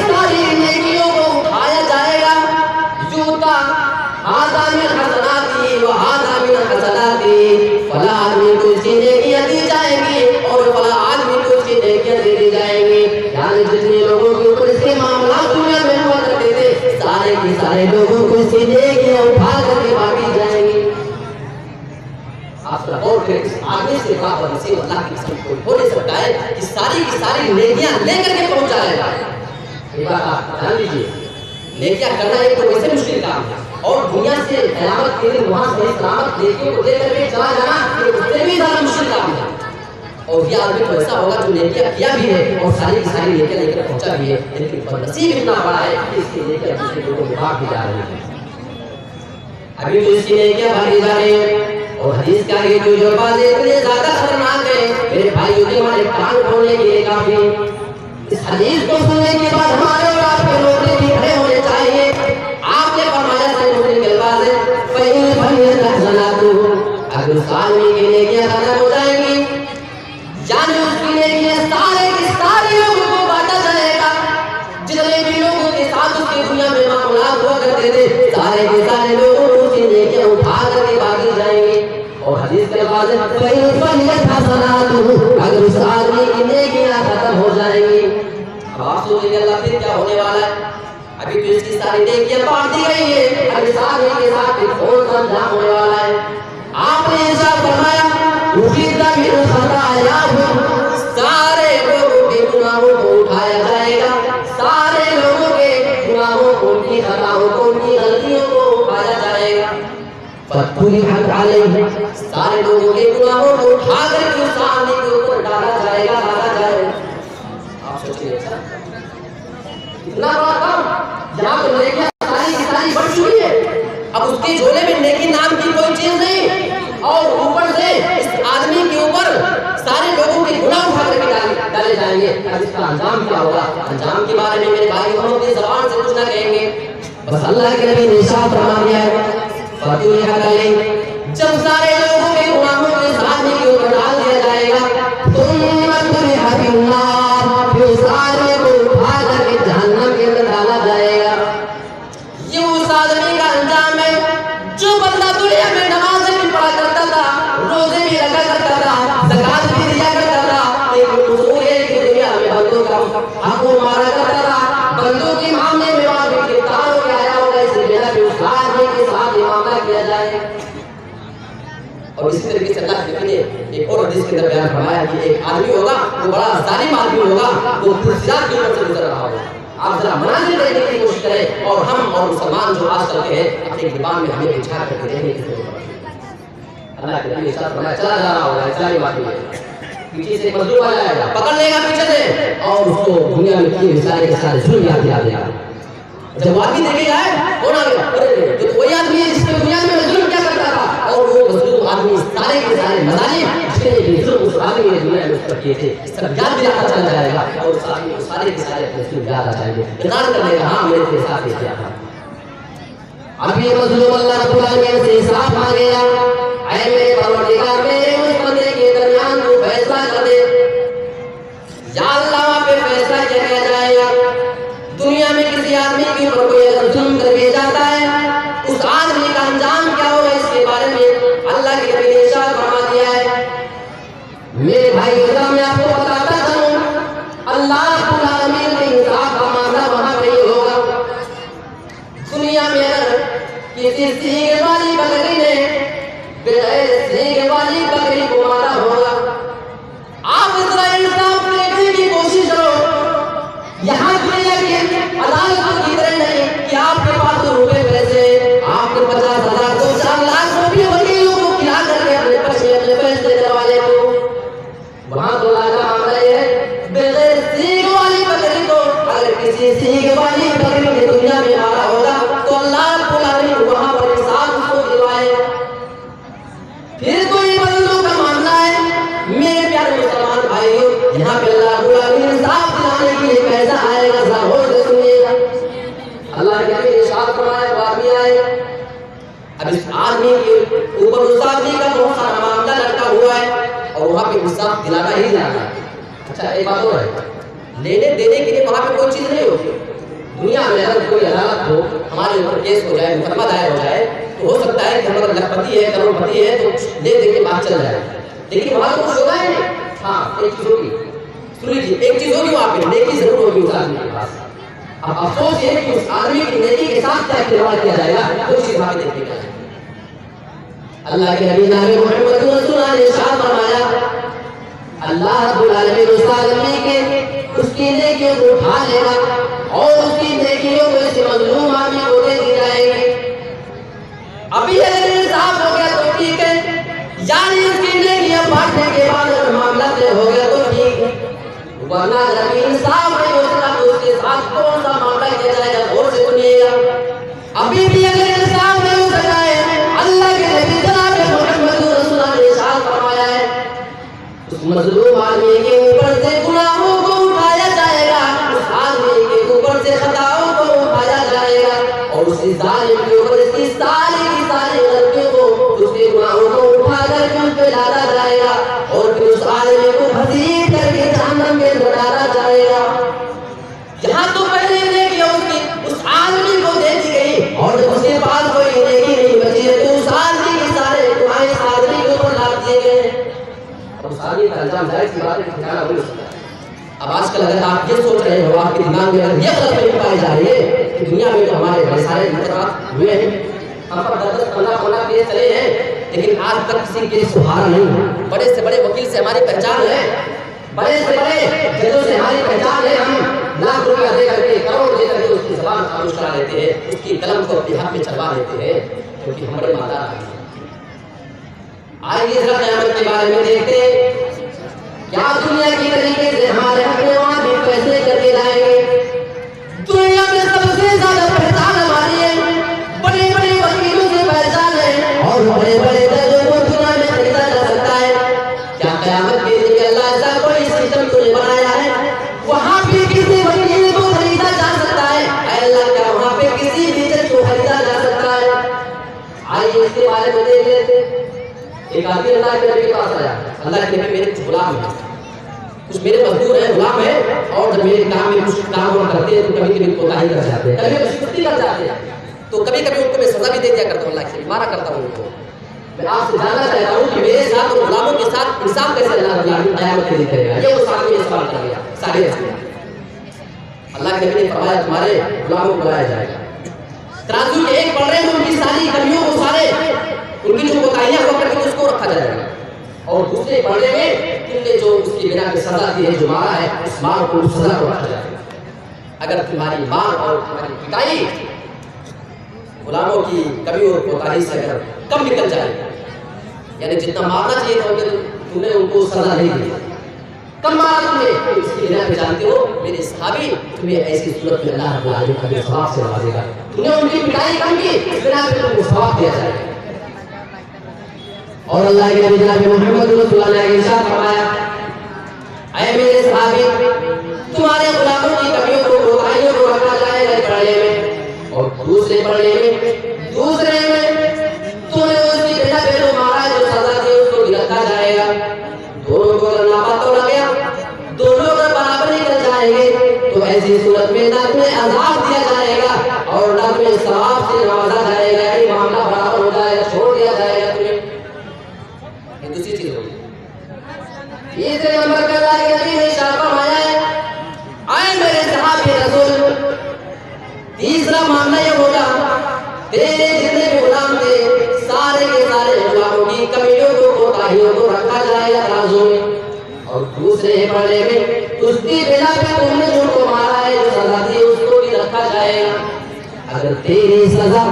सारी नेकियों को उठाया जाएगा। जूता हादा मिन हसनाती व हादा मिन हसनाती, फला आदमी को इसकी नेकियां दी जाएंगी और फला आदमी को इसकी नेकियां दे दी जाएंगी। यानी जितने लोगों के ऊपर इसके मामला दुनिया में हुआ करते थे सारे के सारे लोगों को इसकी नेकियां उठा करके बांटी जाएंगी। आप और फिर इस आदमी से बात नसीब अल्लाह की कसम कोई हो नहीं सकता है कि सारी की सारी नेकियां लेकर के पहुंच जाएगा। एक बात आप ध्यान दीजिए, नेकियां करना एक तो वैसे मुश्किल काम है और दुनिया से क़यामत के दिन वहां से सलामत नेकियों को लेकर के चला जाना ये उससे भी ज्यादा मुश्किल काम है। और ये आदमी तो ऐसा होगा जो नेकियां किया भी है और सारी की सारी नेकियां लेकर पहुंचा भी है, लेकिन बदनसीब इतना बड़ा है कि इसकी नेकियां दूसरे लोगों में भाग भी जा रही है। अभी तो इसकी नेकियां भागी जा रही है और हदीस का ये जो बात इतने ज्यादा खतरनाक है मेरे भाइयों के हमारे कान खोलने के लिए काफी। इस हदीस को सुनने के बाद हमारे और आपके रोने भी खड़े होने चाहिए। आपने फरमाया सही मुस्लिम के अल्फाज है फइन फनियत हसनातु, अगर उस आदमी की नेकियां खत्म हो जाएंगी यानी उसकी नेकियां सारे के सारे लोगों को बांटा जाएगा। जितने भी लोगों के साथ उसकी दुनिया में मामला हुआ करते थे सारे के सारे लोगों को उसकी नेकियां उठा करके बांटी जाएंगी। और हदीस के बाद फइन फनियत हसनातु, अगर उस आदमी की नेकियां खत्म हो जाएंगी। अब आप सोचेंगे अल्लाह फिर क्या होने वाला है? अभी तो इसकी सारी नेकियां बांट दी गई है, अभी सारे के साथ कौन सा अंजाम होने वाला है? आपने ऐसा फरमाया उखिदा मिन खतायाहुम, सारे लोगों के गुनाहों को उठाया जाएगा, सारे लोगों के गुनाहों को, उनकी खताओं को, उनकी गलतियों को उठाया जाएगा। फतुलिहत अलैहि, सारे लोगों के गुनाहों को उठा करके उस आदमी के ऊपर डाला जाएगा। आप सोचिए ऐसा इतना बड़ा काम, यहाँ तो नेकियां सारी की सारी बढ़ चुकी है, अब उसके झोले में नेकी नाम की कोई चीज नहीं और ऊपर से इस आदमी के ऊपर सारे लोगों के गुनाह उठा करके डाले जाएंगे। अब इसका अंजाम क्या होगा? अंजाम के बारे में मेरे भाई हम अपनी ज़बान से कुछ ना कहेंगे, बस अल्लाह के नबी ने इरशाद फरमा दिया है फतुलिहत अलैहि, जब सारे लोगों के गुनाहों को इस आदमी के ऊपर डाल दिया जाएगा तुम्मा तुलिहत अन्नार, फिर उस आदमी को उठा करके जहन्नम के अंदर डाला जाएगा। ये उस आदमी का अंजाम है जो बंदा दुनिया में नमाज भी पढ़ा करता था, रोजे भी रखा करता था, ज़कात भी दिया करता था, लेकिन उसूल है कि दुनिया में बंदों का हक मारा करता था, बंदों के मामले में वहां भी गिरफ्तार हो गया होगा, इसलिए कि उस आदमी के साथ मामला किया जाए। और इसी तरीके से अल्लाह के नबी ने एक और हदीस के अंदर बयान फरमाया कि एक आदमी होगा वो बड़ा जालिम आदमी होगा, वो पुरसिरात के ऊपर से गुजर रहा होगा। आप जरा मनाजिर देखने की कोशिश करें और हम और मुसलमान जो आजकल के हैं अपने ज़बान में हमें बिछा करके देखने की जरूरत है। अल्लाह के नबी साथ फरमाया चला जा रहा होगा जालिम आदमी, पीछे से मजलूम आ जाएगा, पकड़ लेगा पीछे से और उसको दुनिया में किए सारे के सारे जुल्म याद दिला देगा। जब आदमी देखे जाए कौन आ गया, अरे तो वही आदमी है जिसने दुनिया में जुल्म क्या किए थे, इसका ज्ञान भी आता चला जाएगा और सारे के सारे अपने याद आ जाएंगे, इकरार कर लेगा हाँ मेरे के साथ ये किया था। अब ये मजलूम अल्लाह रब्बुल आलमीन से इंसाफ मांगेगा, ऐ मेरे परवरदिगार मेरे उस बंदे के दरमियान तू फैसला कर दे। या अल्लाह वहाँ पे फैसला किया जाएगा। दुनिया में किसी आदमी के ऊपर कोई अगर जुल्म करके जाता है, उस आदमी का अंजाम क्या होगा इसके बारे में अल्लाह के नबी ने इरशाद फरमा दिया है। मेरे भाई मैं आपको बताता हूँ अल्लाह रब्बुल आलमीन के इंसाफ का मामला वहाँ पे ही होगा। दुनिया में अगर किसी सींग वाली बकरी ने बगैर सींग वाली बकरी को मारा होगा, आप जरा इंसाफ देखने की कोशिश करो। यहाँ अदालत की तरह नहीं कि आपके पास रुपए पैसे आपके 50,000 को 4 लाख रुपये वकीलों को खिला करके अपने पैसे दिलवा ले, तो वहाँ तो लाजा मामला ये है बगैर सींग वाली बकरी को अगर किसी सींग वाली बकरी ने दुनिया में मारा होगा तो अल्लाह रब्बुल आलमीन वहाँ पर इंसाफ उसको दिलवाए। फिर कोई बंदों का मामला है मेरे प्यारे मुसलमान भाइयों, यहाँ पे अल्लाह रब्बुल आलमीन इंसाफ दिलाने के लिए कैसा आएगा जरा गौर से सुनिएगा। अल्लाह के नबी ने इरशाद फरमाया वो आदमी आए, अब इस आदमी के ऊपर उस आदमी का बहुत सारा मामला लटका हुआ है और वहाँ पे इंसाफ दिलाना ही दिलाना है। अच्छा एक बात और है, लेने देने के लिए वहाँ पे कोई चीज़ नहीं होती। दुनिया में अगर कोई अदालत हो हमारे ऊपर केस हो जाए, मुकदमा दायर हो जाए, तो हो सकता है कि हमारा लखपति है करोड़पति है तो ले दे के बात चल जाए, लेकिन वहाँ तो कुछ होगा ही नहीं। हाँ एक चीज़ होगी, सुन लीजिए, एक चीज़ होगी वहाँ पे नेकी जरूर होगी उस आदमी के पास। अब अफसोस ये है कि उस आदमी की नेकी के साथ क्या खिलवाड़ किया जाएगा वो चीज़ वहाँ पे देखने का है। अल्लाह के नबी नाम मोहम्मद रसूलुल्लाह ने इरशाद फरमाया अल्लाह रब्बुल आलमीन उस आदमी के उसकी नेकियों को उठा लेगा और उसकी नेकियों को इस मजलूम आदमी को दे दी जाएगी। अभी अगर इंसाफ हो गया तो ठीक है, यानी इसकी नेकियां बांटने के बाद अगर मामला तय हो गया तो ठीक है, वरना जब इंसाफ नहीं होता तो उसके साथ कौन सा मामला किया जाएगा और से सुनिएगा। अभी भी अगर इंसाफ नहीं हो सका है, अल्लाह के नबी जनाब मोहम्मद रसूलुल्लाह ने इरशाद फरमाया है उस मजलूम आदमी के ऊपर से गुनाहों को उठाया जाएगा, उस आदमी के ऊपर से खताओं को उठाया जाएगा और उस जालिम के ऊपर इसकी सारी की सारी गलतियों को उसके गुनाहों को उठा कर उस पे डाला जाएगा और फिर उस आदमी को घसीट करके जहन्नम में डाला जाएगा। यहाँ तो पहले नेकी उसकी उस आदमी को दे दी गई और जब उसके पास कोई नेकी नहीं बची है तो उस आदमी के सारे गुनाह इस आदमी के ऊपर डाल दिए गए। उस आदमी का अंजाम जाहिर सी बात है ठिकाना हो सकता है। अब आजकल अगर आप ये सोच रहे हो आपके दिमाग में अगर ये गलतफहमी पाई जा रही है कि दुनिया में तो हमारे बड़े सारे मुकदमात हुए हैं, हम पर 10-15 केस चले हैं, लेकिन आज तक किसी केस को हारा नहीं है। बड़े से बड़े वकील से हमारी पहचान है, बड़े से बड़े जजों से हमारी पहचान है, हम लाख रुपया दे करके करोड़ दे करके उसकी जबान खामोश करा लेते हैं, उसकी कलम को अपने हाथ में चलवा लेते हैं क्योंकि हम बड़े मालदार हैं। आइए जरा क़यामत के बारे में देखते हैं क्या दुनिया की तरीके से हमारे अपने वहाँ भी फैसले करके लाएंगे। दुनिया में सबसे ज्यादा पहचान हमारी है, बड़े बड़े वकीलों से पहचान है और बड़े बड़े जजों को दुनिया में खरीदा जा सकता है। क्या क़यामत के दिन अल्लाह ऐसा कोई सिस्टम तुमने बनाया है वहाँ भी किसी वकील को खरीदा जा सकता है? अल्लाह क्या वहाँ पे किसी भी जज को खरीदा जा सकता है? आइए इसके बारे में देख लेते। एक आदमी अल्लाह के नबी के पास आया, अल्लाह के नबी मेरे कुछ गुलाम हैं, कुछ मेरे मजदूर हैं, गुलाम हैं, और जब मेरे काम में कुछ काम और करते हैं तो कभी कभी कोताही कर जाते हैं, कभी बदसलूकी कर जाते हैं, तो कभी कभी उनको मैं सजा भी दे दिया करता हूँ, अल्लाह से मारा करता हूँ उनको। मैं आपसे जानना चाहता हूँ कि मेरे साथ और गुलामों के साथ इंसाफ कैसे अल्लाह क़यामत के दिन करेगा? ये उस आदमी ने सवाल कर लिया सारे अल्लाह के नबी ने फरमाया तुम्हारे गुलामों को बुलाया जाएगा, तराजू के एक पलड़े में उनकी सारी कमियों को सारे उनकी जो कोताहियां हुआ करती उसको रखा जाएगा और दूसरे पलड़े में तुमने जो उसकी बिना की सजा दी है, जो मारा है, उस मार को उस सजा को रखा जाएगा। अगर तुम्हारी मार और तुम्हारी पिटाई गुलामों की कमी और कोताही से अगर कम निकल जाए, यानी जितना मारना चाहिए था तुमने उनको सजा नहीं दी, कम मारा तुमने, इसकी बिना पे जानते हो मेरे सहाबी तुम्हें ऐसी सूरत में अल्लाह रब्बुल आलमीन का सवाब से नवाजेगा। तुमने उनकी पिटाई कम की, इस बिना पे तुमको सवाब दिया जाएगा। और अल्लाह के नबी जनाब मोहम्मद रसूलुल्लाह ने इरशाद फरमाया ऐसी सूरत में ना तुम्हें अज़ाब दिया जाएगा और ना तुम्हें सवाब से नवाजा जाएगा, ये मामला बराबर हो जाएगा, छोड़ दिया जाएगा तुम्हें। ये दूसरी चीज होगी। तीसरे नंबर पे अल्लाह के नबी ने इरशाद फरमाया है, आए मेरे सहाबे रसूल, तीसरा मामला ये होगा, तेरे जितने भी गुलाम थे सारे के सारे गुलामों की कमियों को कोताहियों को रखा जाएगा तराजू में। और दूसरे पड़े में उसकी बिना पे तुमने जो मारा है, जो सजा दी उसको भी रखा जाएगा। अगर तेरी सजा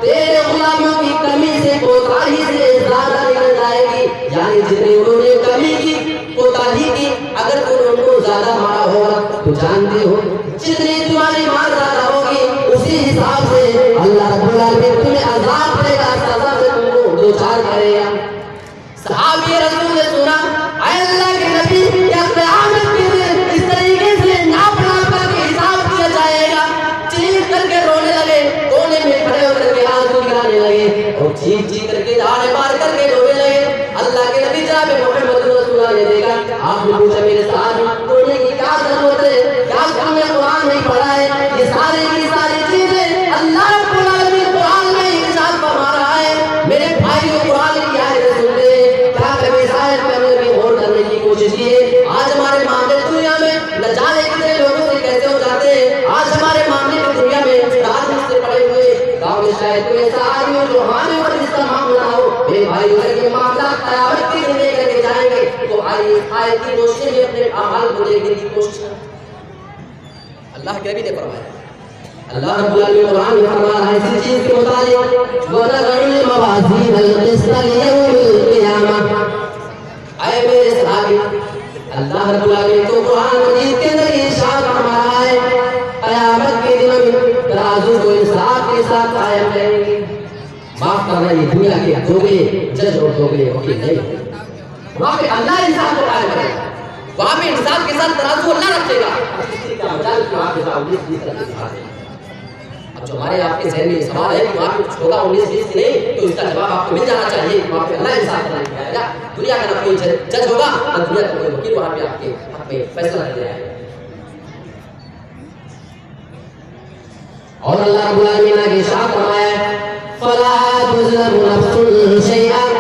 तेरे गुलामों की कमी से कोताही से ज्यादा निकल जाएगी, यानी जितनी उन्होंने कमी की कोताही की, अगर तुम उनको ज्यादा मारा होगा तो जानते हो जितनी तुम्हारी मार ज्यादा होगी उसी हिसाब से अल्लाह रब्बुल आलमीन तुम्हें अज़ाब देगा, सजा से तुमको दो चार करेगा। सहाबी रसूल ने सुना, ऐ अल्लाह के नबी, या क़यामत के दिन इस तरीके से नाप करके हिसाब दिया जाएगा। चीख करके रोने लगे, कोने में खड़े होकर के आंसू गिराने लगे और चीख करके दाढ़े मार करके रोने लगे। अल्लाह के नबी जनाब मोहम्मद रसूलुल्लाह ने देखा, आपने पूछा मेरे साथ रोने की क्या जरूरत है, क्या तुमने कुरान नहीं पढ़ा है? ये सारी की सारी चीजें अल्लाह रब्बुल आलमीन कुरान में इरशाद फरमा रहा है। मेरे भाइयों, कुरान की आयतें सुन ले, क्या कभी शायद करने की गौर करने की कोशिश की? आज हमारे मामले दुनिया में न जाने कितने लोगों से कैसे हो जाते हैं। आज हमारे मामले दुनिया में रात से पड़े हुए गाँव में शायद कोई ऐसा आदमी हो जो हमारे ऊपर जिसका मामला हो, मेरे भाइयों ये मामला क़यामत के दिन लेकर के जाएंगे। तो आइए आयत की रोशनी में अपने अमाल को देखने की कोशिश करें। अल्लाह के नबी ने फरमाया, अल्लाह रब्बुल आलमीन कुरान में फरमा रहा है इसी चीज के मुताबिक, वनज़ुल मवाज़ीन अल-क़िस्त लियौमिल क़ियामह। ऐ मेरे सहाबी, अल्लाह रब्बुल आलमीन तो कुरान मजीद के अंदर इरशाद फरमा रहा है, क़यामत के दिन में तराजू को इंसाफ के साथ कायम करेंगे। माफ करना, ये दुनिया के दोगले जज और दोगले वकील नहीं, वहाँ पे अल्लाह इंसाफ को कायम करेगा, वहाँ पे इंसाफ के साथ तराजू अल्लाह रखेगा। अब जो हमारे आपके ज़हन में सवाल है कि वहाँ पे कुछ होगा 19-20 नहीं, तो इसका जवाब आपको मिल जाना चाहिए। वहाँ पे अल्लाह इंसाफ करने आएगा, दुनिया का ना कोई जज होगा और दुनिया का कोई वकील वहाँ पे आपके हक में फैसला करने आएगा। और अल्लाह रब्बुल आलमीन ने इरशाद फरमाया, फला तुज़लमु नफ्सुन शैअन।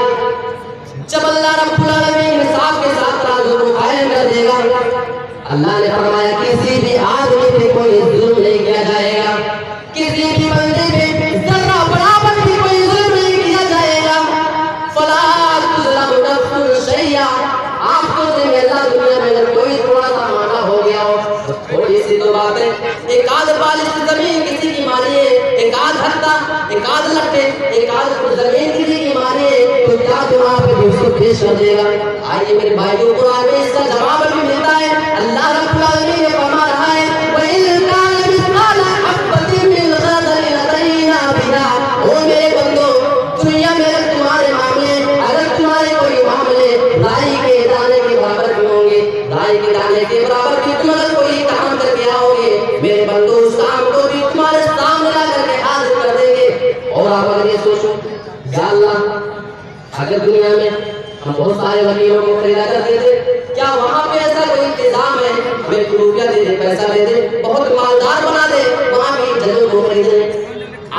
जब अल्लाह रब्बुल आलमीन इंसाफ के साथ तराजू को कायम कर देगा, अल्लाह ने फरमाया किसी भी आदमी पे कोई जुल्म नहीं किया जाएगा, किसी भी बंदे पे जर्रा बराबर भी कोई जुल्म नहीं किया जाएगा। फला तुज़लमु नफ्सुन शैअन। आपको से अल्लाह दुनिया में अगर कोई थोड़ा सा मामला हो गया हो तो थोड़ी सी तो बात है, एक आध बालिश जमीन किसी की मारिए, एक आध हत्ता, एक आध लट्टे, एक आध जमीन किसी की मारिए, तो क्या तुम आप उसको पेश कर देगा? आइए मेरे भाइयों, कुरान में इसका जवाब भी मिलता है। अल्लाह रब्बुल आलमीन ने फरमा रहा है, वइन कान मिस्काला हब्बतिन मिन खर्दलिन अतैना बिहा। ओ मेरे बंदो, दुनिया में अगर तुम्हारे मामले, अगर तुम्हारे कोई मामले राई के दाने के बराबर भी होंगे, राई के दाने के बराबर भी तुम अगर कोई काम करके आओगे, मेरे बंदो उस काम को भी तुम्हारे सामने ला करके हाजिर कर देंगे। और आप अगर ये सोचो, या अल्लाह, अगर दुनिया में हम बहुत सारे वकीलों को खरीदा करते थे, क्या वहाँ पे ऐसा कोई इंतजाम है हमें रुपया दे दे, पैसा दे दे, बहुत मालदार बना दे, वहाँ भी जजों को खरीदे?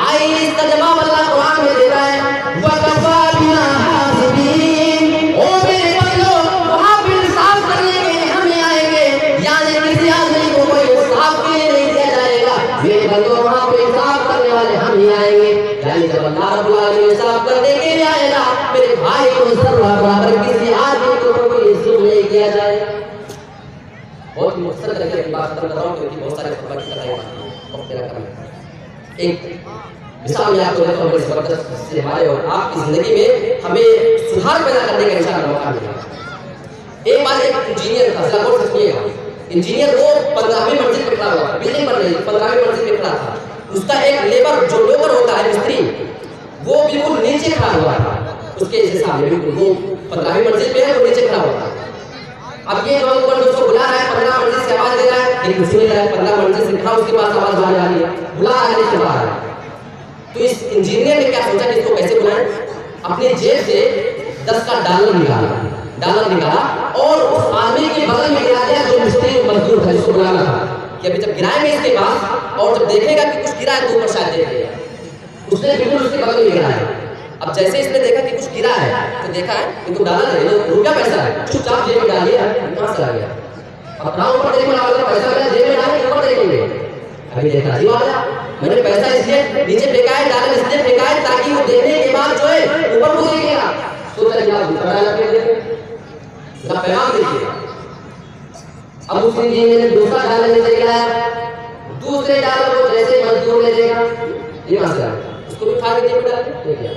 आई इसका जवाब अल्लाह कुरान में देता है, वकफा बिना हासिबीन। ओ मेरे बंदो, वहाँ पे इंसाफ करने के लिए हम आएंगे, यानी किसी आदमी को कोई इंसाफ के लिए नहीं दिया जाएगा। मेरे बंदो, वहाँ पे इंसाफ करने वाले हम ही आएंगे, यानी जब अल्लाह रब्बुल आलमीन इंसाफ करने के लिए आएगा, मेरे भाई को जर्रा बराबर किसी आदमी को कोई जुल्म नहीं किया जाए। बहुत मुख्तसर करके बात खत्म कर रहा हूँ क्योंकि बहुत सारे खबर की बताएगा वक्त तेरा कम है। एक मिसाल मैं आपको देता हूँ बड़ी जबरदस्त, जिससे हमारे और आपकी जिंदगी में हमें सुधार पैदा करने का इंशाअल्लाह मौका मिलेगा। एक बार एक इंजीनियर था, जरा गौर से सुनिएगा। इंजीनियर वो 15वीं मंजिल पे खड़ा हुआ था, बिल्डिंग बन रही थी, 15वीं मंजिल पे खड़ा था। उसका एक लेबर जो लेबर होता है मिस्त्री, वो बिल्कुल नीचे खड़ा हुआ था, उसके सामने बिल्कुल वो 15वीं मंजिल पे है, वो नीचे खड़ा हुआ था। अब ये लोग ऊपर उसको बुला रहा है, 15 मंजिल से आवाज दे रहा है, लेकिन सुन रहा है 15 मंजिल से खड़ा, उसके पास आवाज आने वाली है, बुला रहा है लेकिन आ रहा है। तो इस इंजीनियर ने क्या सोचा कि इसको कैसे बुलाएं? अपनी जेब से 10 का डॉलर निकाला और उस आदमी के बगल में गिरा दिया जो मिस्त्री मजदूर था, जिसको बुलाना था, कि अभी जब गिराएंगे इसके पास और जब देखेगा कि कुछ गिरा है तो ऊपर शायद देख लेगा। उसने बिल्कुल उसके बगल में गिरा है। अब जैसे इसने देखा कि कुछ गिरा है तो देखा है इनको डाला नहीं, तो रुपया पैसा है चुपचाप जेब में डालिए, कहाँ से आ गया। अब ना ऊपर देखने वाला पैसा मेरा जेब में डाले ऊपर देखेंगे। अभी देखा जी वाला मैंने पैसा इसलिए नीचे फेंका है, डाला इसलिए फेंका है ताकि वो देखने के बाद जो है ऊपर को देखेगा। सोचा कि आप दूसरा डाला फेंक देंगे, इसका पैगाम देखिए। अब उसी दिन मैंने दूसरा डाला नीचे गिराया, दूसरे डाला वो जैसे मजदूर ले जाएगा ये मसला है, उसको भी उठा के जेब में डाल दिया।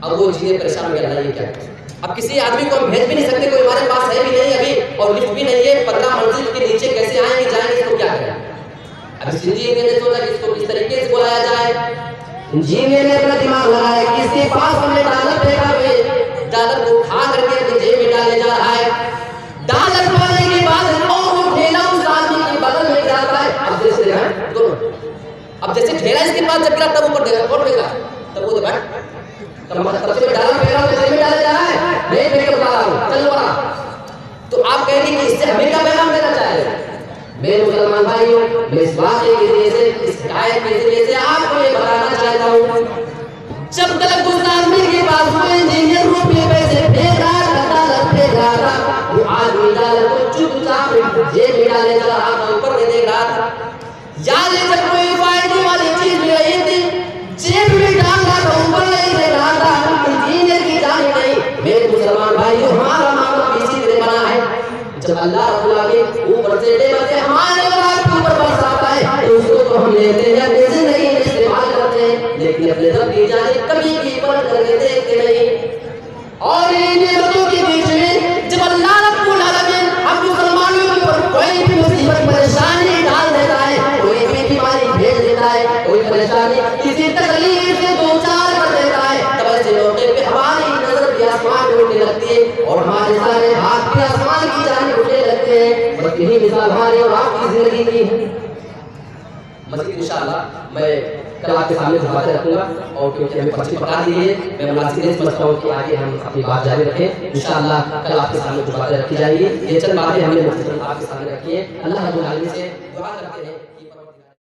अब वो चीजें परेशान हो गया, ये क्या है। अब किसी आदमी को हम भेज भी नहीं सकते, कोई हमारे पास है भी नहीं अभी और लिफ्ट भी नहीं है, 15 मंजिल के नीचे कैसे आएंगे जाएंगे, इसको क्या करें। अब इंजीनियर ने सोचा कि इसको किस तरीके से बुलाया जाए। इंजीनियर ने अपना दिमाग लगाया कि इसके पास हमने डॉलर फेंका हुए, डॉलर को उठा करके अपनी जेब में डालने जा रहा है। डॉलर पाने के बाद और वो ठेला उस आदमी के बगल में जाता है। अब जैसे दोनों अब जैसे ठेला इसके पास जब गिरा तब ऊपर देखा कौन फेंका, तब वो देखा तब से डाला फेंका हुआ जेब में डाला जा रहा है, नहीं फेंक के बता रहा हूं चल बड़ा। तो आप कहेंगे कि इससे हमें क्या पैगाम देना चाहिए। मेरे मुसलमान भाइयों, मैं इस वाक़े के जरिए से, इस आयत के जरिए से आपको ये बताना चाहता हूँ, जब तक उस आदमी के पास में इंजीनियर रुपये पैसे फेंक रहा था, वो आदमी डॉलर को चुपचाप जेब में डाले जा रहा था, ऊपर नहीं देख रहा था। याद है जब कोई फायदे वाली चीज मिल रही थी जेब में डाल रहा था, ऊपर नहीं देख रहा था, इंजीनियर की जान नहीं। मेरे मुसलमान भाइयों, हमारा मामला इसी तरह बना है। जब अल्लाह रब्बुल आलमीन ऊपर से नेमतें हमारे ऊपर बरसाता है तो उसको तो हम लेते हैं, अपनी जिंदगी में इस्तेमाल करते हैं, लेकिन अपने रब की जानिब कभी भी पर करके देखते नहीं। और इन नेमतों के बीच में जब अल्लाह रब्बुल आलमीन हम मुसलमानों के ऊपर कोई भी मुसीबत परेशानी डाल देता है, कोई भी बीमारी भेज देता है, कोई परेशानी किसी तकलीफ से दो चार कर देता है, तब ऐसे मौके पे हमारी नजर भी आसमान में उठने लगती है और हमारे सारे हाथ भी आसमान की जानिब उठने लगते हैं। बस यही मिसाल हमारे और आपकी जिंदगी की है। मज़ीद इंशाअल्लाह मैं कल आपके सामने बातें रखूंगा और क्योंकि हमें पर्ची पकड़ा दी है, मैं मुनासिब नहीं समझता हूँ कि आगे हम अपनी बात जारी रखें। इंशाअल्लाह कल आपके सामने जो बातें रखी जाएगी, ये चंद बातें हमने आपके सामने रखी है। अल्लाह रब्बुल आलमीन से दुआ करते हैं।